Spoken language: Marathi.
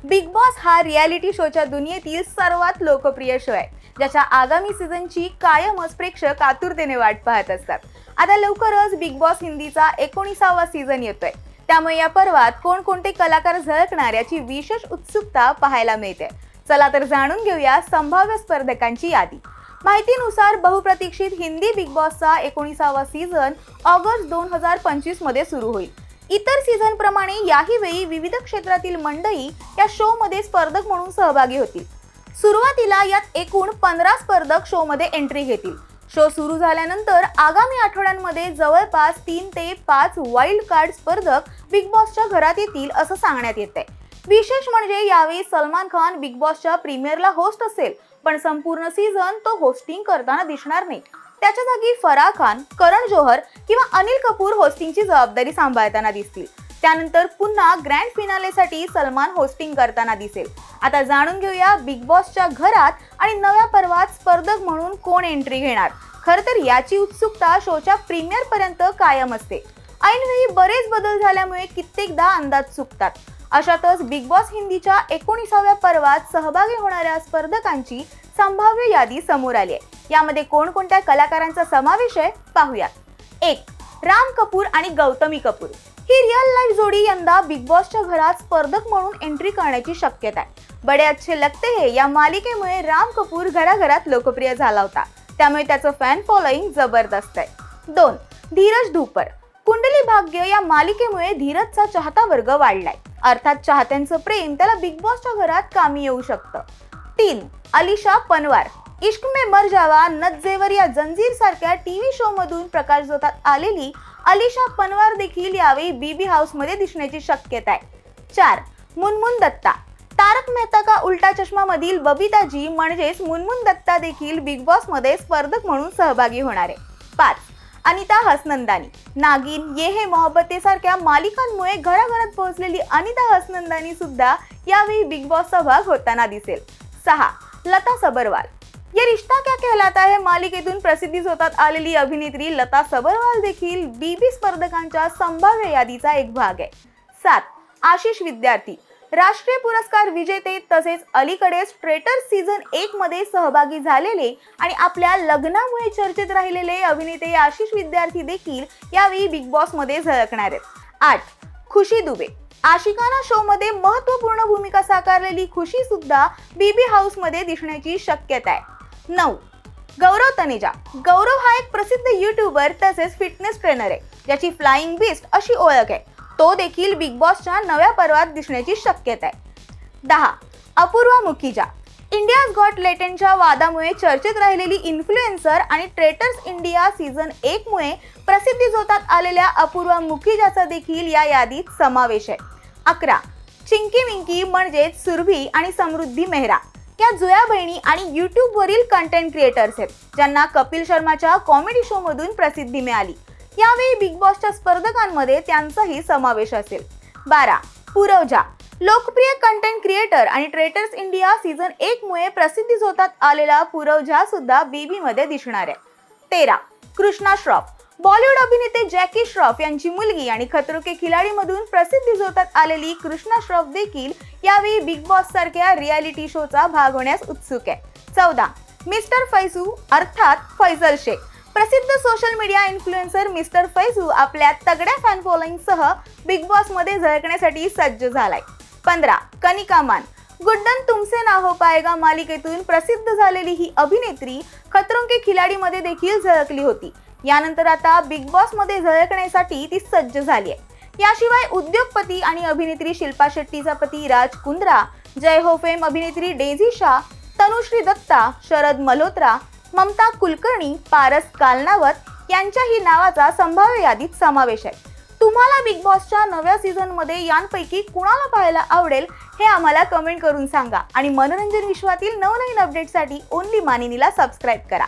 बिग बॉस हा रियालिटी शोच्या दुनियेतील सर्वात लोकप्रिय शो आहे, ज्याच्या आगामी सीझनची कायमच प्रेक्षक आतुरतेने वाट पाहत असतात। आता लवकरच बिग बॉस हिंदीचा 19वा सीझन येतोय, त्यामुळे या पर्वात कोणकोणते कलाकार झळकणार याची विशेष उत्सुकता पाहायला मिळते। चला तर जाणून घेऊया संभाव्य स्पर्धकांची यादी। माहितीनुसार बहुप्रतीक्षित हिंदी बिग बॉसचा 19वा सीझन ऑगस्ट 2025 मध्ये सुरू होईल। इतर सीझन प्रमाणे याही वेळी विविध क्षेत्रातील मंडळी या शो मध्ये स्पर्धक म्हणून सहभागी होतील। सुरुवातीला यात एकूण 15 स्पर्धक शो मध्ये एंट्री घेतील। शो सुरू झाल्यानंतर आगामी आठवड्यांमध्ये जवळपास 3 ते 5 वाइल्ड कार्ड स्पर्धक बिग बॉसच्या घरात येतील असं सांगण्यात येतंय। विशेष म्हणजे यावेळी सलमान खान बिग बॉसच्या प्रीमियरला होस्ट असेल, पण संपूर्ण सीझन तो होस्टिंग करताना दिसणार नाही। त्याच्या जागी फराह खान, करण जोहर किंवा अनिल कपूर होस्टिंगची जबाबदारी सांभाळताना दिसतील। त्यानंतर पुन्हा ग्रँड फिनालेसाठी सलमान होस्टिंग करताना दिसेल। आता जाणून घेऊया बिग बॉसच्या घरात आणि नव्या पर्वात स्पर्धक म्हणून कोण एंट्री घेणार। खरं तर याची उत्सुकता शोच्या प्रीमियर पर्यंत कायम असते। ऐनवेळी बरेच बदल झाल्यामुळे कित्येकदा अंदाज चुकतात। अशातच बिग बॉस हिंदीच्या 19व्या पर्वात सहभागी होणाऱ्या स्पर्धकांची संभाव्य यादी समोर आली आहे। यामध्ये कोणकोणत्या कलाकारांचा समावेश आहे पाहूयात। 1. राम कपूर आणि गौतमी कपूर ही रिअल लाईफ जोडी यंदा बिग बॉसच्या घरात स्पर्धक म्हणून एंट्री करण्याची शक्यता आहे। बडे अच्छे लगते हैं या मालिकेमुळे राम कपूर घराघरात लोकप्रिय झाला होता, त्यामुळे त्याचं फॅन फॉलोइंग जबरदस्त आहे। 2. धीरज धूपर कुंडली भाग्य या मालिकेमुळे धीरजचा चाहता वर्ग वाढलाय, अर्थात चाहत्यांचं प्रेम त्याला बिग बॉसच्या घरात कामी येऊ शकतं। 3. अलिशा पनवार इश्क में मर जावा, नटजेवर या जंजीर सारख्या टीव्ही शो मधून प्रकाशझोतात आलेली अलिशा पनवार देखील यावेळी बीबी हाऊस मध्ये दिसण्याची शक्यता आहे। 4. मुनमुन दत्ता तारक मेहता का उल्टा चष्मा मधील बबिताजी म्हणजेच मुनमुन दत्ता देखील बिग बॉस मध्ये स्पर्धक म्हणून सहभागी होणार आहे। 5. अनिता हसनंदानी नागिन, ये है मोहब्बते सारख्या मालिकांमुळे घराघरात पोहोचलेली अनिता हसनंदानी सुद्धा यावेळी बिग बॉसचा भाग होताना दिसेल। 6. लता सबरवाल ये रिश्ता क्या कहलाता है मालिकेतून प्रसिद्धीझोतात आलेली अभिनेत्री लता सबरवाल देखील बीबी स्पर्धकांच्या संभाव्य यादीचा एक भाग आहे। 7. आशिष विद्यार्थी राष्ट्रीय पुरस्कार विजेते तसेच अलीकडेच ट्रेटर सीझन 1 मध्ये सहभागी झालेले आणि आपल्या लग्नामुळे चर्चेत राहिलेले अभिनेते आशिष विद्यार्थी देखील यावेळी बिग बॉस मध्ये झळकणार आहेत। 8. खुशी दुबे आशिकाना शो मध्ये महत्त्वपूर्ण भूमिका साकारलेली खुशी सुद्धा बीबी हाऊस मध्ये दिसण्याची शक्यता आहे। 9. गौरव तनेजा गौरव हा एक प्रसिद्ध यूट्यूबर तसेच फिटनेस ट्रेनर आहे, ज्याची फ्लाइंग बीस्ट अशी ओळख आहे। तो देखील बिग बॉसच्या नव्या पर्वात दिसण्याची शक्यता आहे। 10. अपूर्वा मुखिजा इंडियाज गॉट टॅलेंटच्या वादामुळे चर्चेत राहिलेली इन्फ्लुएन्सर आणि ट्रेटर्स इंडिया सीझन 1 मुळे प्रसिद्धीझोतात आलेल्या अपूर्वा मुखिजाचा देखील या यादीत समावेश आहे। 11. चिंकी मिंकी म्हणजेच सुरभी आणि समृद्धी मेहरा या जुळ्या बहिणी आणि YouTube वरील कंटेंट क्रिएटर्स आहेत, ज्यांना कपिल शर्माच्या कॉमेडी शो मधून प्रसिद्धी मिळाली। यावेळी बिग बॉसच्या स्पर्धकांमध्ये त्यांचाही समावेश असेल। 12. पूरव झा लोकप्रिय कंटेंट क्रिएटर आणि ट्रेटर्स इंडिया सीझन 1 मुळे प्रसिद्धीझोतात आलेला पूरव झा सुद्धा बीबी मध्ये दिसणार आहे। 13. कृष्णा श्रॉफ बॉलिवूड अभिनेते जॅकी श्रॉफ यांची मुलगी आणि खतरों के खिलाडी मधून प्रसिद्धीझोतात आलेली कृष्णा श्रॉफ देखील यावेळी बिग बॉस सारख्या रियालिटी शोचा भाग होण्यास उत्सुक आहे। 14. मिस्टर फैजू अर्थात फैजल शेख प्रसिद्ध social media influencer mister Faizu आपल्या तगड्या फॅन फॉलोइंग सह बिग बॉस मध्ये झळकण्यासाठी सज्ज झालाय। 15. कनिका मान गुड्डन तुमसे ना हो पाएगा मालिकेतून प्रसिद्ध झालेली ही अभिनेत्री खतरों के खिलाडी मध्ये देखील झळकली होती। यानंतर आता बिग बॉस मध्ये झळकण्यासाठी ती सज्ज झाली आहे। याशिवाय उद्योगपती आणि अभिनेत्री शिल्पा शेट्टीचा पती राज कुंद्रा, जय हो फेम अभिनेत्री डेझी शाह, तनुश्री दत्ता, शरद मल्होत्रा, ममता कुलकर्णी, पारस कालनावत यांच्याही नावाचा संभाव्य यादीत समावेश आहे। तुम्हाला बिग बॉसच्या नव्या सीझन मध्ये यांपैकी कुणाला पाहायला आवडेल हे आम्हाला कमेंट करून सांगा आणि मनोरंजन विश्वातील नवनवीन अपडेटसाठी ओनली मानिनीला सबस्क्राईब करा।